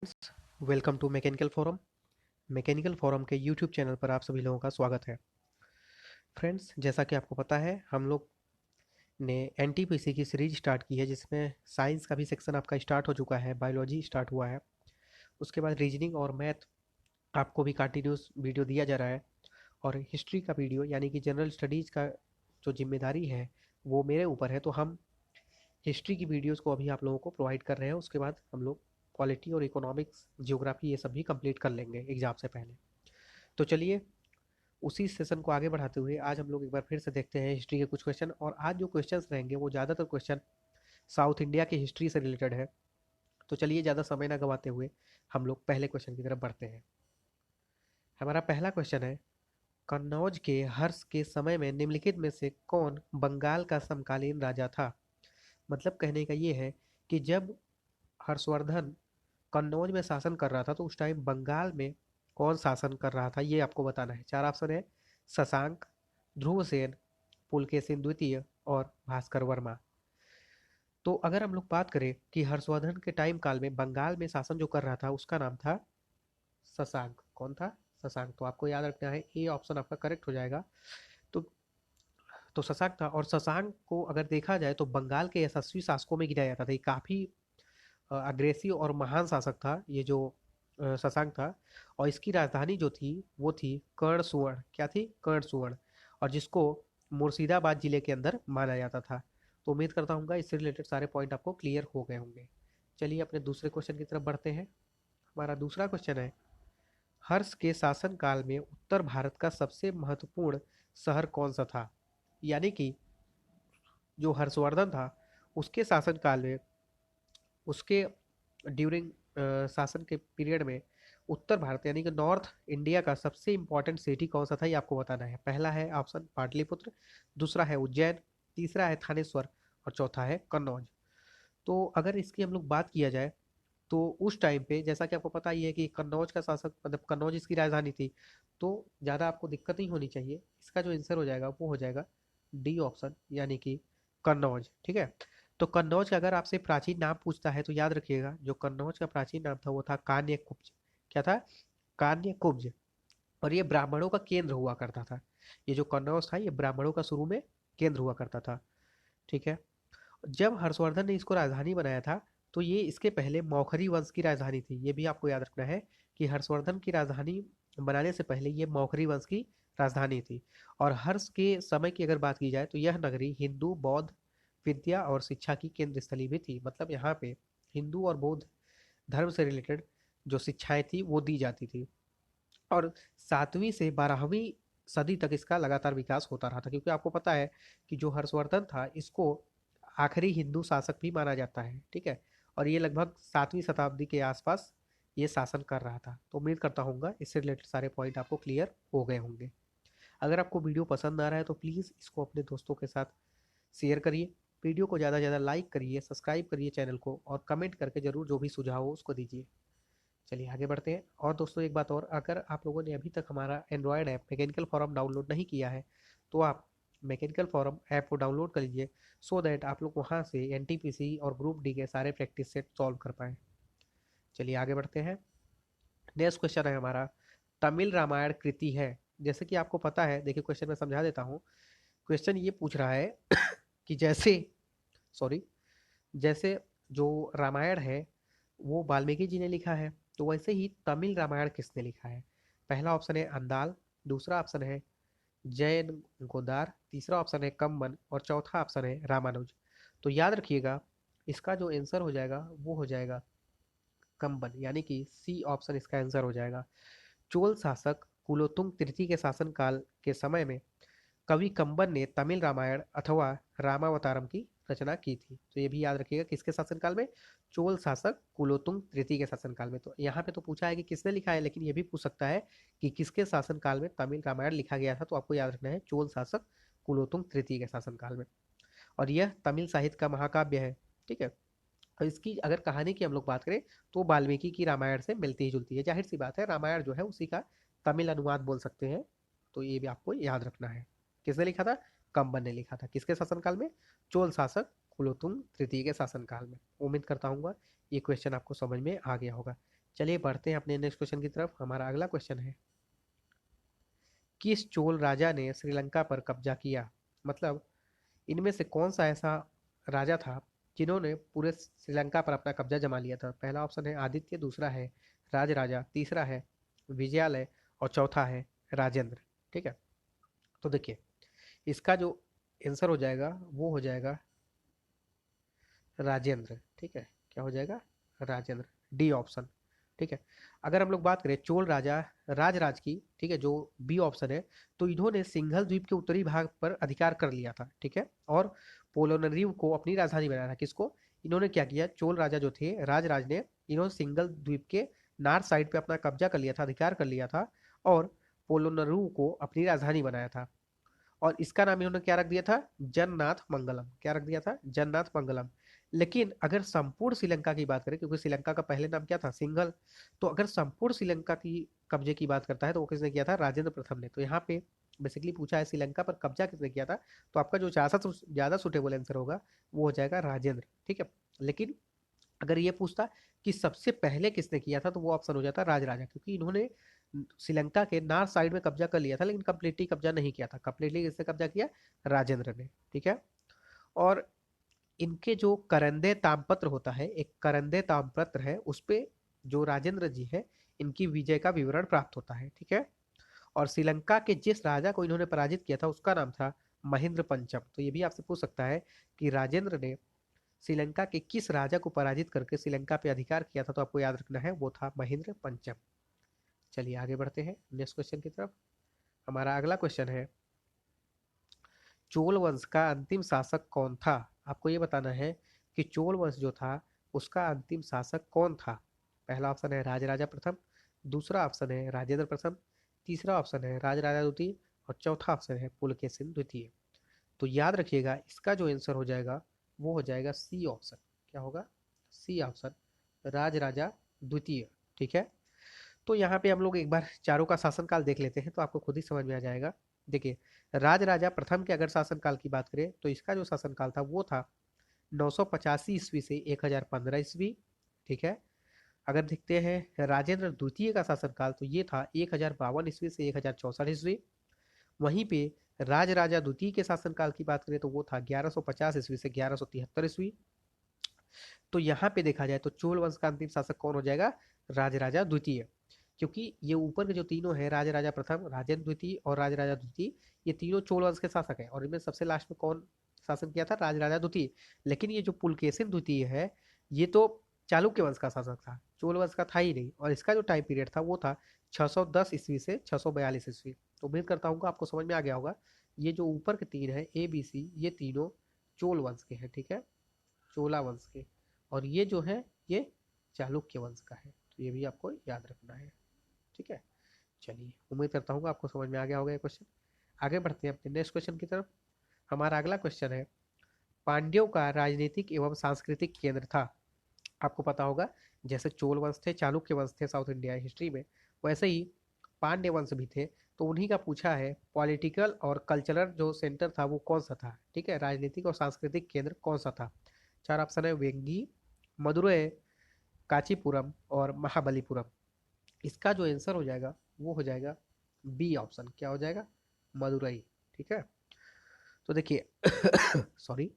Friends, welcome to mechanical forum. Mechanical forum के YouTube channel पर आप सभी लोगों का स्वागत है। फ्रेंड्स, जैसा कि आपको पता है, हम लोग ने एनटीपीसी की सीरीज स्टार्ट की है, जिसमें साइंस का भी सेक्शन आपका स्टार्ट हो चुका है, बायोलॉजी स्टार्ट हुआ है। उसके बाद रीजनिंग और मैथ आपको भी कंटिन्यूस वीडियो दिया जा रहा है। और हिस्ट्री का वीडियो यानी कि जनरल स्टडीज़ का जो जिम्मेदारी है वो मेरे ऊपर है, तो हम हिस्ट्री की वीडियोस को अभी आप लोगों को प्रोवाइड कर रहे हैं। उसके बाद हम लोग पॉलिटी और इकोनॉमिक्स, जियोग्राफी ये सब भी कंप्लीट कर लेंगे एग्जाम से पहले। तो चलिए, उसी सेशन को आगे बढ़ाते हुए आज हम लोग एक बार फिर से देखते हैं हिस्ट्री के कुछ क्वेश्चन। और आज जो क्वेश्चंस रहेंगे वो ज़्यादातर क्वेश्चन साउथ इंडिया की हिस्ट्री से रिलेटेड है। तो चलिए, ज़्यादा समय ना गवाते हुए हम लोग पहले क्वेश्चन की तरफ बढ़ते हैं। हमारा पहला क्वेश्चन है, कन्नौज के हर्ष के समय में निम्नलिखित में से कौन बंगाल का समकालीन राजा था? मतलब कहने का ये है कि जब हर्षवर्धन कन्नौज में शासन कर रहा था तो उस टाइम बंगाल में कौन शासन कर रहा था, ये आपको बताना है। चार ऑप्शन है: शशांक, ध्रुवसेन, पुलकेशिन द्वितीय और भास्कर वर्मा। तो अगर हम लोग बात करें कि हर्षवर्धन के टाइम काल में बंगाल में शासन जो कर रहा था उसका नाम था शशांक। कौन था? शशांक। तो आपको याद रखना है, ए ऑप्शन आपका करेक्ट हो जाएगा। तो शशांक था। और शशांक को अगर देखा जाए तो बंगाल के यशस्वी शासकों में गिना जाता था। ये काफ़ी अग्रेसिव और महान शासक था, ये जो शशांक था। और इसकी राजधानी जो थी वो थी कर्णसुवर्ण। क्या थी? कर्णसुवर्ण। और जिसको मुर्शिदाबाद जिले के अंदर माना जाता था। तो उम्मीद करता हूँ इससे रिलेटेड सारे पॉइंट आपको क्लियर हो गए होंगे। चलिए अपने दूसरे क्वेश्चन की तरफ बढ़ते हैं। हमारा दूसरा क्वेश्चन है, हर्ष के शासन काल में उत्तर भारत का सबसे महत्वपूर्ण शहर कौन सा था? यानी कि जो हर्षवर्धन था उसके शासन काल में, उसके ड्यूरिंग शासन के पीरियड में उत्तर भारत यानी कि नॉर्थ इंडिया का सबसे इंपॉर्टेंट सिटी कौन सा था, ये आपको बताना है। पहला है ऑप्शन पाटलिपुत्र, दूसरा है उज्जैन, तीसरा है थानेश्वर और चौथा है कन्नौज। तो अगर इसकी हम लोग बात किया जाए तो उस टाइम पे जैसा कि आपको पता ही है कि कन्नौज का शासक, मतलब कन्नौज इसकी राजधानी थी। तो ज़्यादा आपको दिक्कत नहीं होनी चाहिए। इसका जो आंसर हो जाएगा वो हो जाएगा डी ऑप्शन, यानी कि कन्नौज। ठीक है। तो कन्नौज का अगर आपसे प्राचीन नाम पूछता है तो याद रखिएगा, जो कन्नौज का प्राचीन नाम था वो था कान्यकुब्ज। क्या था? कान्यकुब्ज। और ये ब्राह्मणों का केंद्र हुआ करता था। ये जो कन्नौज था ये ब्राह्मणों का शुरू में केंद्र हुआ करता था। ठीक है। जब हर्षवर्धन ने इसको राजधानी बनाया था तो ये इसके पहले मौखरी वंश की राजधानी थी। ये भी आपको याद रखना है कि हर्षवर्धन की राजधानी बनाने से पहले ये मौखरी वंश की राजधानी थी। और हर्ष के समय की अगर बात की जाए तो यह नगरी हिंदू, बौद्ध, विद्या और शिक्षा की केंद्र स्थली भी थी। मतलब यहाँ पे हिंदू और बौद्ध धर्म से रिलेटेड जो शिक्षाएं थी वो दी जाती थी। और 7वीं से 12वीं सदी तक इसका लगातार विकास होता रहा था, क्योंकि आपको पता है कि जो हर्षवर्धन था इसको आखिरी हिंदू शासक भी माना जाता है। ठीक है। और ये लगभग 7वीं शताब्दी के आसपास ये शासन कर रहा था। तो उम्मीद करता हूँ इससे रिलेटेड सारे पॉइंट आपको क्लियर हो गए होंगे। अगर आपको वीडियो पसंद आ रहा है तो प्लीज़ इसको अपने दोस्तों के साथ शेयर करिए। वीडियो को ज़्यादा से ज़्यादा लाइक करिए, सब्सक्राइब करिए चैनल को, और कमेंट करके ज़रूर जो भी सुझाव हो उसको दीजिए। चलिए आगे बढ़ते हैं। और दोस्तों एक बात और, अगर आप लोगों ने अभी तक हमारा Android app mechanical forum download नहीं किया है तो आप मैकेनिकल फॉरम ऐप को डाउनलोड कर लीजिए, सो दैट आप लोग वहाँ से एनटीपीसी और ग्रुप डी के सारे प्रैक्टिस सेट सॉल्व कर पाएँ। चलिए आगे बढ़ते हैं। नेक्स्ट क्वेश्चन है हमारा, तमिल रामायण कृति है। जैसे कि आपको पता है, देखिए क्वेश्चन में समझा देता हूँ। क्वेश्चन ये पूछ रहा है कि जैसे, सॉरी, जैसे जो रामायण है वो वाल्मीकि जी ने लिखा है, तो वैसे ही तमिल रामायण किसने लिखा है? पहला ऑप्शन है अंदाल, दूसरा ऑप्शन है जैन गोदार, तीसरा ऑप्शन है कम्बन और चौथा ऑप्शन है रामानुज। तो याद रखिएगा, इसका जो आंसर हो जाएगा वो हो जाएगा कम्बन, यानी कि सी ऑप्शन इसका आंसर हो जाएगा। चोल शासक कुलोत्तुंग तृतीय के शासनकाल के समय में कवि कंबन ने तमिल रामायण अथवा रामावतारम की रचना की थी। तो ये भी याद रखिएगा, किसके शासनकाल में? चोल शासक कुलोत्तुंग तृतीय के शासनकाल में। तो यहाँ पे तो पूछा है कि किसने लिखा है, लेकिन ये भी पूछ सकता है कि किसके शासनकाल में तमिल रामायण लिखा गया था। तो आपको याद रखना है चोल शासक कुलोत्तुंग तृतीय के शासनकाल में। और यह तमिल साहित्य का महाकाव्य है। ठीक है। और इसकी अगर कहानी की हम लोग बात करें तो वाल्मीकि की रामायण से मिलती ही जुलती है। जाहिर सी बात है, रामायण जो है उसी का तमिल अनुवाद बोल सकते हैं। तो ये भी आपको याद रखना है। किसने लिखा था? कंबन ने लिखा था। किसके शासनकाल में? चोल शासक कुलोत्तुंग तृतीय के शासनकाल में। उम्मीद करता हूँ ये क्वेश्चन आपको समझ में आ गया होगा। चलिए पढ़ते हैं अपने नेक्स्ट क्वेश्चन की तरफ। हमारा अगला क्वेश्चन है, किस चोल राजा ने श्रीलंका पर कब्जा किया? मतलब इनमें से कौन सा ऐसा राजा था जिन्होंने पूरे श्रीलंका पर अपना कब्जा जमा लिया था? पहला ऑप्शन है आदित्य, दूसरा है राजराजा, तीसरा है विजयालय और चौथा है राजेंद्र। ठीक है, तो देखिए इसका जो आंसर हो जाएगा वो हो जाएगा राजेंद्र। ठीक है, क्या हो जाएगा? Rajendra, D option. ठीक है, अगर हम लोग बात करें चोल राजा राजराज की, ठीक है, जो बी ऑप्शन है, तो इन्होंने सिंघल द्वीप के उत्तरी भाग पर अधिकार कर लिया था। ठीक है, और पोलोनरीव को अपनी राजधानी बनाया था। किसको? इन्होंने क्या किया, चोल राजा जो थे राजराज ने, इन्होंने सिंगल द्वीप के नॉर्थ साइड पे अपना कब्जा कर लिया था, अधिकार कर लिया था, और पोलोनरू को अपनी राजधानी बनाया था। और इसका नाम इन्होंने क्या रख दिया था? जन्नाथ मंगलम। क्या रख दिया था? जन्नाथ मंगलम। लेकिन अगर संपूर्ण श्रीलंका की बात करें, क्योंकि श्रीलंका का पहले नाम क्या था? सिंघल, तो अगर संपूर्ण श्रीलंका की कब्जे की बात करता है तो वो किसने किया था? राजेंद्र प्रथम ने। तो यहाँ पे बेसिकली पूछा है श्रीलंका पर कब्जा किसने किया था, तो आपका जो ज्यादा सुटेबल आंसर होगा वो हो जाएगा राजेंद्र। ठीक है, लेकिन अगर ये पूछता कि सबसे पहले किसने किया था, तो वो ऑप्शन हो जाता राजराजा, क्योंकि इन्होंने श्रीलंका के नॉर्थ साइड में कब्जा कर लिया था, लेकिन कंप्लीटली कब्जा नहीं किया था। कंप्लीटली किसने कब्जा किया? राजेंद्र ने। ठीक है, और इनके जो करंदे तामपत्र होता है, एक करंदे तामपत्र है, उस पे जो राजेंद्र जी है इनकी विजय का विवरण प्राप्त होता है। ठीक है, और श्रीलंका के जिस राजा को इन्होंने पराजित किया था उसका नाम था महेंद्र पंचम। तो ये भी आपसे पूछ सकता है कि राजेंद्र ने श्रीलंका के किस राजा को पराजित करके श्रीलंका पे अधिकार किया था, तो आपको याद रखना है वो था महेंद्र पंचम। चलिए आगे बढ़ते हैं नेक्स्ट क्वेश्चन की तरफ। हमारा अगला क्वेश्चन है, चोल वंश का अंतिम शासक कौन था? आपको ये बताना है कि चोल वंश जो था उसका अंतिम शासक कौन था। पहला ऑप्शन है राजराजा प्रथम, दूसरा ऑप्शन है राजेंद्र प्रथम, तीसरा ऑप्शन है राजराजा द्वितीय और चौथा ऑप्शन है पुलकेशिन द्वितीय। तो याद रखिएगा इसका जो आंसर हो जाएगा वो हो जाएगा सी ऑप्शन। क्या होगा? सी ऑप्शन, राजराजा द्वितीय। ठीक है, तो यहाँ पे हम लोग एक बार चारों का शासनकाल देख लेते हैं तो आपको खुद ही समझ में आ जाएगा। देखिए राजराजा प्रथम के अगर शासनकाल की बात करें तो इसका जो शासनकाल था वो था 985 ईस्वी से 1015 ईस्वी। ठीक है, अगर देखते हैं राजेंद्र द्वितीय का शासनकाल तो ये था 1052 ईस्वी से 1064 ईस्वी। वहीं पे राजराजा द्वितीय के शासनकाल की बात करें तो वो था 1150 ईस्वी से 1173 ईस्वी। तो यहाँ पे देखा जाए तो चोल वंश का अंतिम शासक कौन हो जाएगा? राजराजा द्वितीय, क्योंकि ये ऊपर के जो तीनों है राजराजा प्रथम, राजेंद्र द्वितीय और राजराजा द्वितीय, ये तीनों चोल वंश के शासक है, और इनमें सबसे लास्ट में कौन शासन किया था? राजराजा द्वितीय। लेकिन ये जो पुलकेशिन द्वितीय है ये तो चालुक्य वंश का शासक था, चोल वंश का था ही नहीं, और इसका जो टाइम पीरियड था वो था 610 ईस्वी से 642 ईस्वी। तो उम्मीद करता हूँ आपको समझ में आ गया होगा। ये जो ऊपर के तीन है ए बी सी, ये तीनों चोल वंश के हैं। ठीक है, चोला वंश के, और ये जो है ये चालुक्य वंश का है, तो ये भी आपको याद रखना है। ठीक है, चलिए उम्मीद करता हूँ आपको समझ में आ गया होगा ये क्वेश्चन। आगे बढ़ते हैं अपने नेक्स्ट क्वेश्चन की तरफ। हमारा अगला क्वेश्चन है, पांड्यों का राजनीतिक एवं सांस्कृतिक केंद्र था। आपको पता होगा जैसे चोल वंश थे, चालुक्य वंश थे साउथ इंडिया हिस्ट्री में, वैसे ही पांड्य वंश भी थे। तो उन्हीं का पूछा है पॉलिटिकल और कल्चरल जो सेंटर था वो कौन सा था। ठीक है, राजनीतिक और सांस्कृतिक केंद्र कौन सा था? चार ऑप्शन है, वेंगी, मदुरै, कांचीपुरम और महाबलीपुरम। इसका जो आंसर हो जाएगा वो हो जाएगा बी ऑप्शन। क्या हो जाएगा? मदुरई। ठीक है, तो देखिए सॉरी,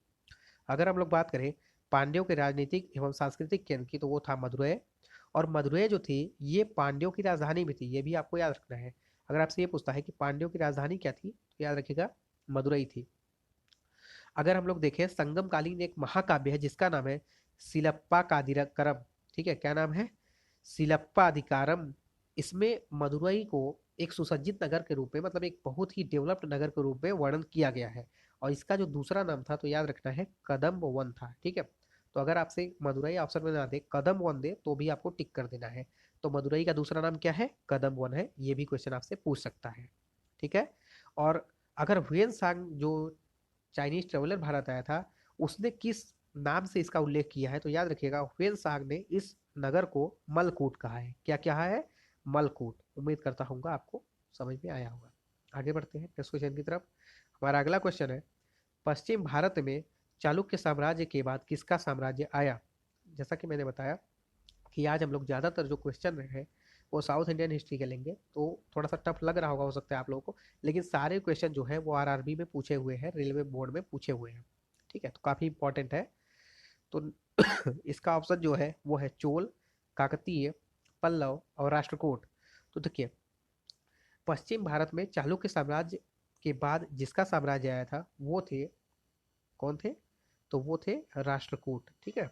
अगर हम लोग बात करें पांड्यों के राजनीतिक एवं सांस्कृतिक केंद्र की तो वो था मदुरै। और मदुरै जो थी ये पांड्यों की राजधानी भी थी, ये भी आपको याद रखना है। अगर आपसे ये पूछता है कि पांड्यों की राजधानी क्या थी तो याद रखिएगा मदुरै थी। अगर हम लोग देखें संगम कालीन एक महाकाव्य है जिसका नाम है सिलप्पा कादिरकरम। ठीक है, क्या नाम है? सिलप्पा अधिकारम। इसमें मदुरई को एक सुसज्जित नगर के रूप में, मतलब एक बहुत ही डेवलप्ड नगर के रूप में वर्णन किया गया है। और इसका जो दूसरा नाम था तो याद रखना है कदम्ब वन था। ठीक है, तो अगर आपसे मदुरई ऑप्शन में ना दे, कदम्ब वन दे, तो भी आपको टिक कर देना है। तो मदुरई का दूसरा नाम क्या है? कदम्ब वन है, ये भी क्वेश्चन आपसे पूछ सकता है। ठीक है, और अगर हुएन सांग जो चाइनीज ट्रेवलर भारत आया था उसने किस नाम से इसका उल्लेख किया है, तो याद रखिएगा हुएन सांग ने इस नगर को मलकूट कहा है। क्या कहा है? मलकूट। उम्मीद करता हूँ आपको समझ में आया होगा। आगे बढ़ते हैं नेक्स्ट क्वेश्चन की तरफ। हमारा अगला क्वेश्चन है, पश्चिम भारत में चालुक्य साम्राज्य के बाद किसका साम्राज्य आया? जैसा कि मैंने बताया कि आज हम लोग ज़्यादातर जो क्वेश्चन है वो साउथ इंडियन हिस्ट्री के लेंगे, तो थोड़ा सा टफ लग रहा होगा हो सकता है आप लोगों को, लेकिन सारे क्वेश्चन जो है वो आरआरबी में पूछे हुए हैं, रेलवे बोर्ड में पूछे हुए हैं। ठीक है, तो काफ़ी इंपॉर्टेंट है। तो इसका ऑप्शन जो है वो है चोल, काकतीय, पल्लव और राष्ट्रकूट। तो देखिए, पश्चिम भारत में चालुक्य साम्राज्य के बाद जिसका साम्राज्य आया था वो थे, कौन थे? तो वो थे राष्ट्रकूट। ठीक है,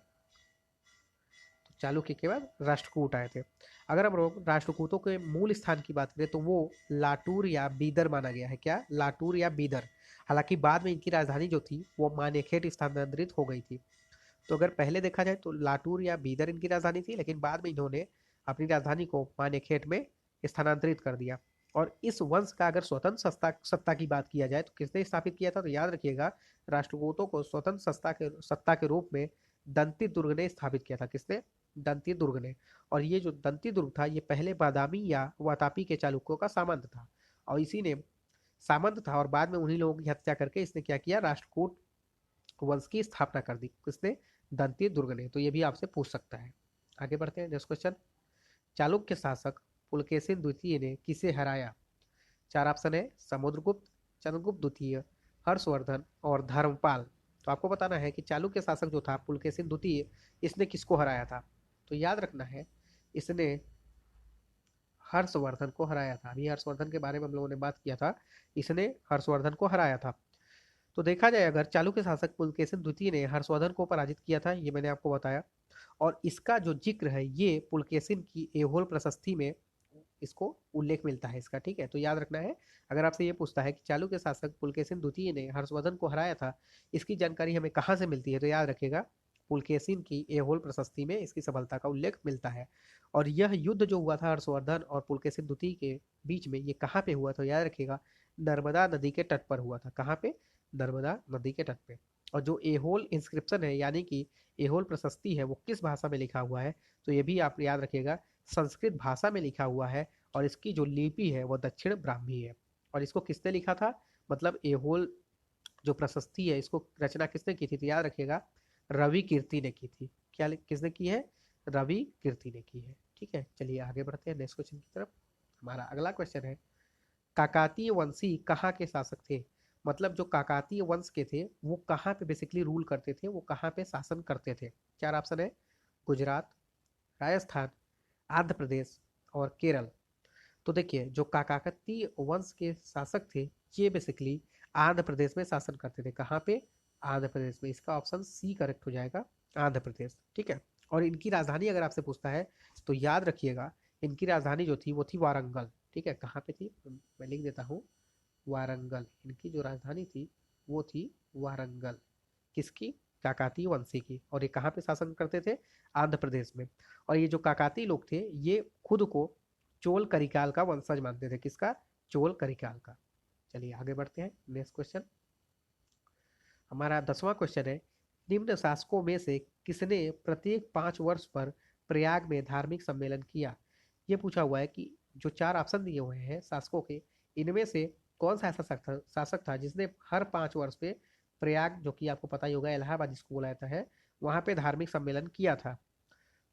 तो चालुक्य के बाद राष्ट्रकूट आए थे। अगर हम लोग राष्ट्रकूटों के मूल स्थान की बात करें तो वो लाटूर या बीदर माना गया है। क्या? लाटूर या बीदर। हालांकि बाद में इनकी राजधानी जो थी वो मानेखेट स्थानांतरित हो गई थी। तो अगर पहले देखा जाए तो लाटूर या बीदर इनकी राजधानी थी, लेकिन बाद में इन्होंने अपनी राजधानी को मानेखेट में स्थानांतरित कर दिया। और इस वंश का अगर स्वतंत्र सत्ता सत्ता की बात किया जाए तो किसने स्थापित किया था? तो याद रखिएगा, राष्ट्रकूटों को स्वतंत्र सत्ता के रूप में दंती दुर्ग ने स्थापित किया था। किसने? दंती दुर्ग ने। और ये जो दंती दुर्ग था ये पहले बादामी या वातापी के चालुक्यों का सामंत था, और इसी ने सामंत था, और बाद में उन्हीं लोगों की हत्या करके इसने क्या किया? राष्ट्रकूट वंश की स्थापना कर दी। किसने? दंती दुर्ग ने। तो ये भी आपसे पूछ सकता है। आगे बढ़ते हैं, नेक्स्ट क्वेश्चन। चालुक्य शासक पुलकेशिन द्वितीय ने किसे हराया? चार ऑप्शन है, समुद्रगुप्त, चंद्रगुप्त द्वितीय, हर्षवर्धन और धर्मपाल। तो आपको बताना है कि चालुक्य शासक जो था पुलकेशिन द्वितीय, इसने किसको हराया था? तो याद रखना है, इसने हर्षवर्धन को हराया था। अभी हर्षवर्धन के बारे में हम लोगों ने बात किया था, इसने हर्षवर्धन को हराया था। तो देखा जाए, अगर चालुक्य शासक पुलकेशिन द्वितीय ने हर्षवर्धन को पराजित किया था, ये मैंने आपको बताया। और इसका जो जिक्र है ये पुलकेशिन की एहोल प्रशस्ति में इसको उल्लेख मिलता है इसका। ठीक है, तो याद रखना है। अगर आपसे ये पूछता है कि चालुक्य शासक पुलकेशिन द्वितीय ने हर्षवर्धन को हराया था, इसकी जानकारी हमें कहाँ से मिलती है? तो याद रखिएगा, पुलकेशिन की एहोल प्रशस्ति में इसकी सफलता का उल्लेख मिलता है। और यह युद्ध जो हुआ था हर्षवर्धन और पुलकेशिन द्वितीय के बीच में, ये कहाँ पे हुआ? तो याद रखिएगा, नर्मदा नदी के तट पर हुआ था। कहाँ पे? नर्मदा नदी के तट पे। और जो एहोल इंस्क्रिप्शन है, यानी कि एहोल प्रशस्ति है, वो किस भाषा में लिखा हुआ है? तो ये भी आप याद रखिएगा, संस्कृत भाषा में लिखा हुआ है। और इसकी जो लिपि है वो दक्षिण ब्राह्मी है। और इसको किसने लिखा था? मतलब एहोल जो प्रशस्ति है इसको रचना किसने की थी? तो याद रखिएगा, रवि कीर्ति ने की थी। क्या किसने की है? रवि कीर्ति ने की है। ठीक है, चलिए आगे बढ़ते हैं नेक्स्ट क्वेश्चन की तरफ। हमारा अगला क्वेश्चन है, काकातीय वंशी कहाँ के शासक थे? मतलब जो काकातीय वंश के थे वो कहाँ पे बेसिकली रूल करते थे, वो कहाँ पे शासन करते थे? चार ऑप्शन है, गुजरात, राजस्थान, आंध्र प्रदेश और केरल। तो देखिए, जो काकातीय वंश के शासक थे ये बेसिकली आंध्र प्रदेश में शासन करते थे। कहाँ पे? आंध्र प्रदेश में। इसका ऑप्शन सी करेक्ट हो जाएगा, आंध्र प्रदेश। ठीक है, और इनकी राजधानी अगर आपसे पूछता है तो याद रखिएगा, इनकी राजधानी जो थी वो थी वारंगल। ठीक है, कहाँ पे थी? मैं लिख देता हूँ, वारंगल। इनकी जो राजधानी थी वो थी वारंगल। किसकी? काकातीय वंशी की। और ये कहाँ पे शासन करते थे? आंध्र प्रदेश में। और ये जो काकातीय लोग थे ये खुद को चोल करिकाल का वंशज मानते थे। किसका? चोल करिकाल का। चलिए आगे बढ़ते हैं, नेक्स्ट क्वेश्चन। हमारा 10वां क्वेश्चन है, निम्न शासकों में से किसने प्रत्येक 5 वर्ष पर प्रयाग में धार्मिक सम्मेलन किया? ये पूछा हुआ है कि जो चार ऑप्शन दिए हुए हैं शासकों के, इनमें से कौन सा ऐसा शासक था जिसने हर 5 वर्ष पे प्रयाग, जो कि आपको पता ही होगा इलाहाबाद जिसको बोला जाता है, वहां पे धार्मिक सम्मेलन किया था?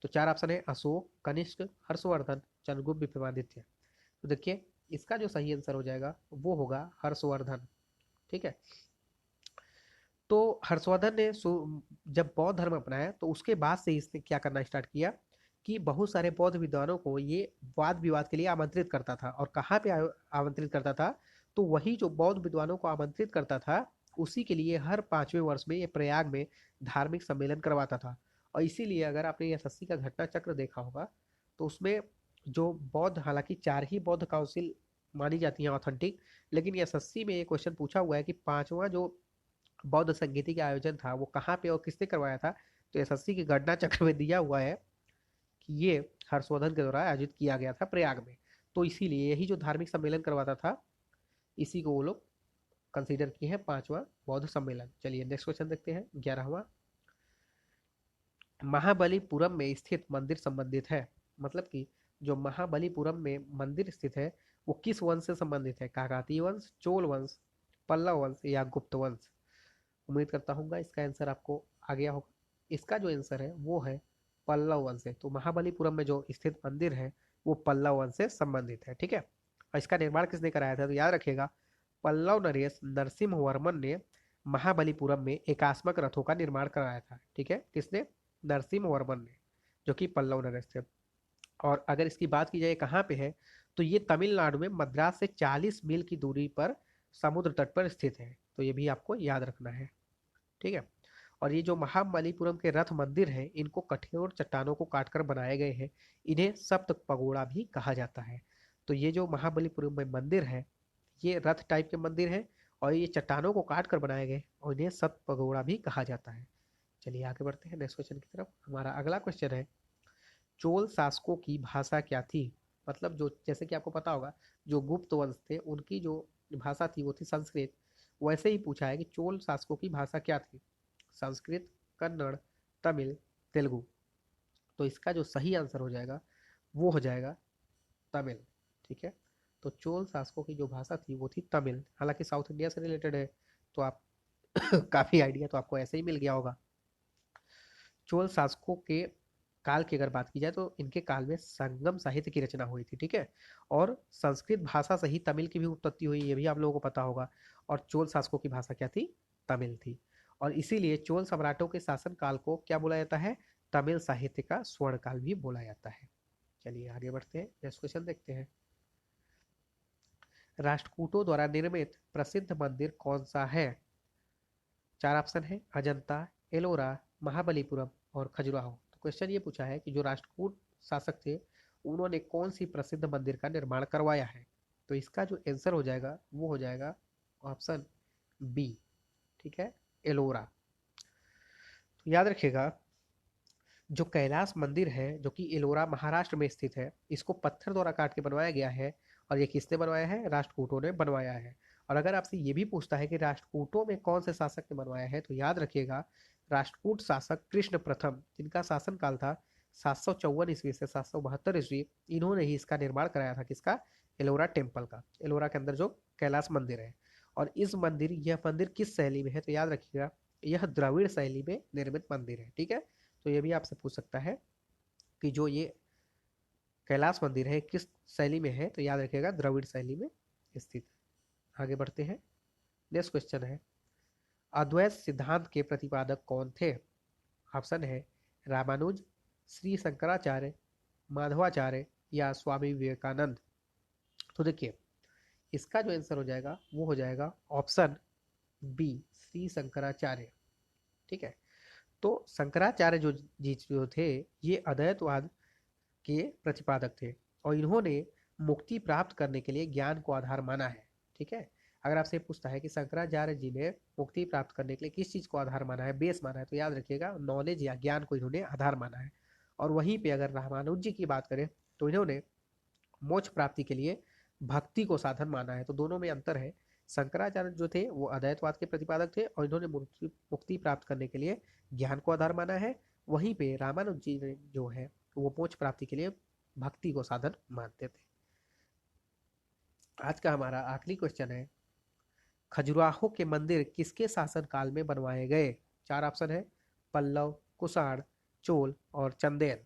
तो चार ऑप्शन है, अशोक, कनिष्क, हर्षवर्धन, चंद्रगुप्त, विक्रमादित्य। तो देखिए, इसका जो सही आंसर हो जाएगा वो होगा हर्षवर्धन। ठीक है, तो हर्षवर्धन ने जब बौद्ध धर्म अपनाया तो उसके बाद से इसने क्या करना स्टार्ट किया कि बहुत सारे बौद्ध विद्वानों को ये वाद विवाद के लिए आमंत्रित करता था। और कहाँ पे आमंत्रित करता था? तो वही जो बौद्ध विद्वानों को आमंत्रित करता था, उसी के लिए हर 5वें वर्ष में ये प्रयाग में धार्मिक सम्मेलन करवाता था। और इसीलिए अगर आपने एसएससी का घटना चक्र देखा होगा तो उसमें जो बौद्ध, हालांकि 4 ही बौद्ध काउंसिल मानी जाती हैं ऑथेंटिक, लेकिन एसएससी में ये क्वेश्चन पूछा हुआ है कि 5वां जो बौद्ध संगीति का आयोजन था वो कहाँ पे और किसने करवाया था? तो एसएससी की गणना चक्र में दिया हुआ है कि ये हर्षवर्धन के द्वारा आयोजित किया गया था प्रयाग में। तो इसीलिए यही जो धार्मिक सम्मेलन करवाता था, इसी को वो लोग कंसीडर किए हैं 5वां बौद्ध सम्मेलन। चलिए नेक्स्ट क्वेश्चन देखते हैं, 11वां। महाबलीपुरम में स्थित मंदिर संबंधित है, मतलब कि जो महाबलीपुरम में मंदिर स्थित है वो किस वंश से संबंधित है? काकतीय वंश, चोल वंश, पल्लव वंश या गुप्त वंश? उम्मीद करता हूँ इसका आंसर आपको आ गया होगा। इसका जो आंसर है वो है पल्लव वंश से। तो महाबलीपुरम में जो स्थित मंदिर है वो पल्लव वंश से संबंधित है, ठीक है। और इसका निर्माण किसने कराया था, तो याद रखिएगा पल्लव नरेश नरसिम्हा वर्मन ने महाबलीपुरम में एकात्मक रथों का निर्माण कराया था, ठीक है। किसने, नरसिम्हा वर्मन ने, जो कि पल्लव नरेश थे। और अगर इसकी बात की जाए कहाँ पे है, तो ये तमिलनाडु में मद्रास से 40 मील की दूरी पर समुद्र तट पर स्थित है। तो ये भी आपको याद रखना है, ठीक है। और ये जो महाबलीपुरम के रथ मंदिर हैं इनको कठोर चट्टानों को काटकर बनाए गए हैं। इन्हें सप्त पगोड़ा भी कहा जाता है। तो ये जो महाबलीपुरम में मंदिर है ये रथ टाइप के मंदिर है और ये चट्टानों को काट कर बनाए गए और इन्हें सप्त पगोड़ा भी कहा जाता है। चलिए आगे बढ़ते हैं नेक्स्ट क्वेश्चन की तरफ। हमारा अगला क्वेश्चन है, चोल शासकों की भाषा क्या थी। मतलब जो, जैसे कि आपको पता होगा जो गुप्त वंश थे उनकी जो भाषा थी वो थी संस्कृत। वैसे ही पूछा है कि चोल शासकों की भाषा क्या थी, संस्कृत, कन्नड़, तमिल, तेलुगु। तो इसका जो सही आंसर हो जाएगा वो हो जाएगा तमिल, ठीक है। तो चोल शासकों की जो भाषा थी वो थी तमिल। हालांकि साउथ इंडिया से रिलेटेड है तो आप काफी आइडिया तो आपको ऐसे ही मिल गया होगा। चोल शासकों के काल की अगर बात की जाए तो इनके काल में संगम साहित्य की रचना हुई थी, ठीक है। और संस्कृत भाषा से ही तमिल की भी उत्पत्ति हुई, ये भी आप लोगों को पता होगा। और चोल शासकों की भाषा क्या थी, तमिल थी। और इसीलिए चोल सम्राटों के शासन काल को क्या बोला जाता है, तमिल साहित्य का स्वर्ण काल भी बोला जाता है। चलिए आगे बढ़ते हैं, नेक्स्ट क्वेश्चन देखते हैं। राष्ट्रकूटों द्वारा निर्मित प्रसिद्ध मंदिर कौन सा है। चार ऑप्शन है, अजंता, एलोरा, महाबलीपुरम और खजुराहो। तो क्वेश्चन ये पूछा है कि जो राष्ट्रकूट शासक थे उन्होंने कौन सी प्रसिद्ध मंदिर का निर्माण करवाया है। तो इसका जो आंसर हो जाएगा वो हो जाएगा ऑप्शन बी, ठीक है, एलोरा। तो याद रखिएगा जो कैलाश मंदिर है जो कि एलोरा महाराष्ट्र में स्थित है, इसको पत्थर द्वारा काट के बनवाया गया है। और ये किसने बनवाया है, राष्ट्रकूटों ने बनवाया है। और अगर आपसे ये भी पूछता है कि राष्ट्रकूटों में कौन से शासक ने बनवाया है, तो याद रखिएगा राष्ट्रकूट शासक कृष्ण प्रथम, जिनका शासन काल था 754 ईस्वी से 772 ईस्वी, इन्होंने ही इसका निर्माण कराया था। किसका, एलोरा टेम्पल का, एलोरा के अंदर जो कैलाश मंदिर है। और यह मंदिर किस शैली में है, तो याद रखिएगा यह द्रविड़ शैली में निर्मित मंदिर है, ठीक है। तो ये भी आपसे पूछ सकता है कि जो ये कैलाश मंदिर है किस शैली में है, तो याद रखिएगा द्रविड़ शैली में स्थित है। आगे बढ़ते हैं, नेक्स्ट क्वेश्चन है, अद्वैत सिद्धांत के प्रतिपादक कौन थे। ऑप्शन है रामानुज, श्री शंकराचार्य, माधवाचार्य या स्वामी विवेकानंद। तो देखिए इसका जो आंसर हो जाएगा वो हो जाएगा ऑप्शन बी, श्री शंकराचार्य, ठीक है। तो शंकराचार्य जो थे ये अद्वैतवाद के प्रतिपादक थे और इन्होंने मुक्ति प्राप्त करने के लिए ज्ञान को आधार माना है, ठीक है। अगर आपसे पूछता है कि शंकराचार्य जी ने मुक्ति प्राप्त करने के लिए किस चीज को आधार माना है, बेस माना है, तो याद रखिएगा नॉलेज या ज्ञान को इन्होंने आधार माना है। और वहीं पे अगर रामानुज जी की बात करें तो इन्होंने मोक्ष प्राप्ति के लिए भक्ति को साधन माना है। तो दोनों में अंतर है। शंकराचार्य जो थे वो अद्वैतवाद के प्रतिपादक थे और इन्होंने मुक्ति प्राप्त करने के लिए ज्ञान को आधार माना है। वहीं पे रामानुज जी ने जो है वो मोक्ष प्राप्ति के लिए भक्ति को साधन मानते थे। आज का हमारा आखिरी क्वेश्चन है, खजुराहो के मंदिर किसके शासन काल में बनवाए गए। चार ऑप्शन है, पल्लव, कुषाण, चोल और चंदेल।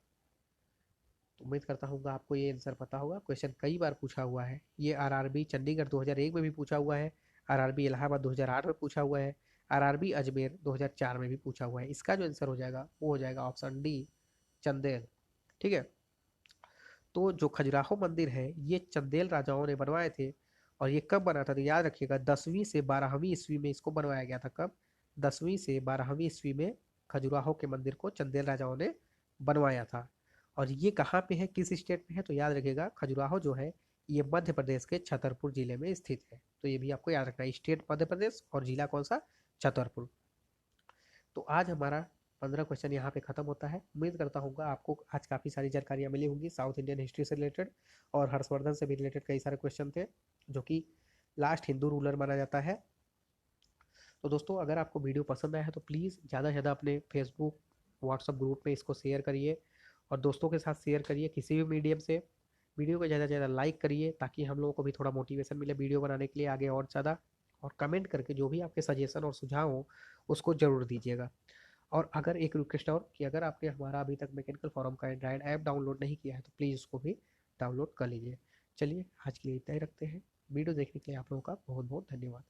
तो उम्मीद करता हूँ आपको ये आंसर पता होगा। क्वेश्चन कई बार पूछा हुआ है, ये आरआरबी चंडीगढ़ 2001 में भी पूछा हुआ है, आरआरबी इलाहाबाद 2008 में पूछा हुआ है, आरआरबी अजमेर 2004 में भी पूछा हुआ है। इसका जो आंसर हो जाएगा वो हो जाएगा ऑप्शन डी, चंदेल, ठीक है। तो जो खजुराहो मंदिर है ये चंदेल राजाओं ने बनवाए थे। और ये कब बना था, तो याद रखिएगा 10वीं से 12वीं ईस्वी में इसको बनवाया गया था। कब, 10वीं से 12वीं ईस्वी में खजुराहो के मंदिर को चंदेल राजाओं ने बनवाया था। और ये कहाँ पे है, किस स्टेट में है, तो याद रखिएगा खजुराहो जो है ये मध्य प्रदेश के छतरपुर जिले में स्थित है। तो ये भी आपको याद रखना है, स्टेट मध्य प्रदेश और जिला कौन सा, छतरपुर। तो आज हमारा 15 क्वेश्चन यहाँ पे खत्म होता है। उम्मीद करता हूँ आपको आज काफ़ी सारी जानकारियाँ मिली होंगी साउथ इंडियन हिस्ट्री से रिलेटेड, और हर्षवर्धन से भी रिलेटेड कई सारे क्वेश्चन थे जो कि लास्ट हिंदू रूलर माना जाता है। तो दोस्तों अगर आपको वीडियो पसंद आया है तो प्लीज़ ज़्यादा से ज़्यादा अपने फेसबुक व्हाट्सअप ग्रुप में इसको शेयर करिए और दोस्तों के साथ शेयर करिए किसी भी मीडियम से। वीडियो को ज़्यादा से ज़्यादा लाइक करिए ताकि हम लोगों को भी थोड़ा मोटिवेशन मिले वीडियो बनाने के लिए आगे और ज़्यादा। और कमेंट करके जो भी आपके सजेशन और सुझाव हो उसको ज़रूर दीजिएगा। और अगर एक रिक्वेस्ट और कि अगर आपने हमारा अभी तक मैकेनिकल फोरम का एंड्रॉयड ऐप डाउनलोड नहीं किया है तो प्लीज़ उसको भी डाउनलोड कर लीजिए। चलिए आज के लिए इतना ही रखते हैं। वीडियो देखने के लिए आप लोगों का बहुत बहुत धन्यवाद।